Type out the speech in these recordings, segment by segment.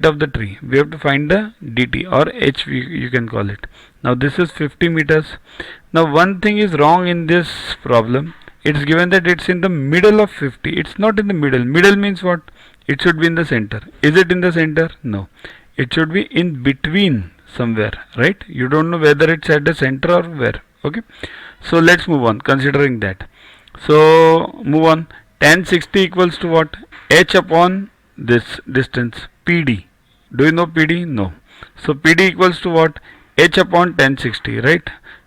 of the tree. We have to find the dt or h, you can call it. Now this is 50 meters. Now one thing is wrong in this problem. It's given that it's in the middle of 50. It's not in the middle. Middle means what? It should be in the center. Is it in the center? No. It should be in between somewhere, right? You don't know whether it's at the center or where. Okay. So let's move on considering that. So move on. Tan 60 equals to what? H upon this distance, PD. Do you know PD? No. So PD equals to what? H upon tan 60, right?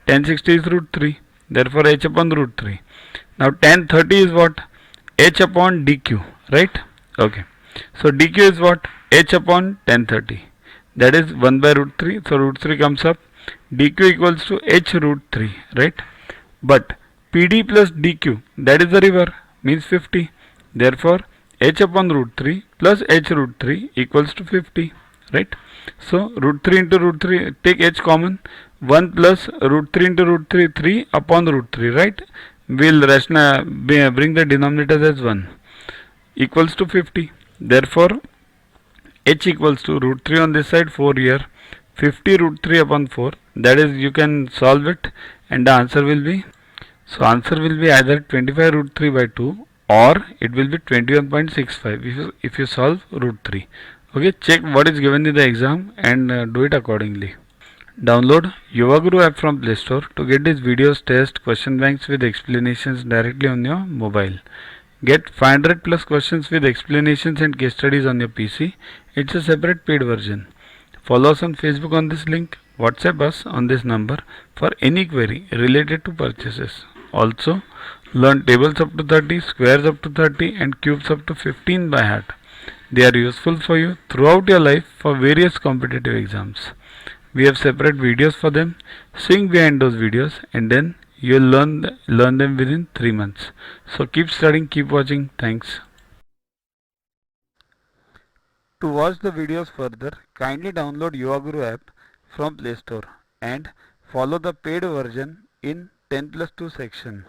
Tan 60 is root 3. Therefore H upon root 3. Now tan 30 is what? H upon dq, right? Okay. So dq is what? H upon tan 30. That is 1 by root 3. So root 3 comes up. dq equals to h root 3, right? But PD plus dq, that is the river, means 50. Therefore h upon root 3 plus h root 3 equals to 50, right? So root 3 into root 3, take h common. 1 plus root 3 into root 3, 3 upon root 3, right? We'll bring the denominator as 1 equals to 50. Therefore h equals to root 3 on this side, 4 here, 50 root 3 upon 4. That is, you can solve it and the answer will be, so answer will be either 25 root 3 by 2 or it will be 21.65 if you solve root 3. Okay, check what is given in the exam and do it accordingly. Download Yoga Guru app from Play Store to get these videos, tests, question banks with explanations directly on your mobile. Get 500 plus questions with explanations and case studies on your PC. It's a separate paid version. Follow us on Facebook on this link. WhatsApp us on this number for any query related to purchases. Also, learn tables up to 30, squares up to 30 and cubes up to 15 by heart. They are useful for you throughout your life for various competitive exams. We have separate videos for them. Sink behind those videos and then you'll learn them within 3 months. So keep studying, keep watching. Thanks. To watch the videos further, kindly download Yoga Guru app from Play Store and follow the paid version in 10+2 section.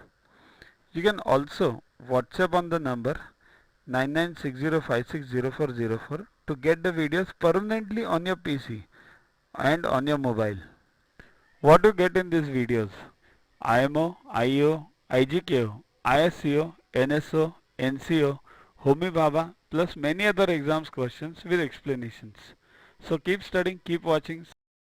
You can also WhatsApp on the number 9960560404 to get the videos permanently on your PC and on your mobile. What you get in these videos? IMO, IO, IGKO, ISCO, NSO, NCO, Homi Bhabha plus many other exams questions with explanations. So keep studying, keep watching.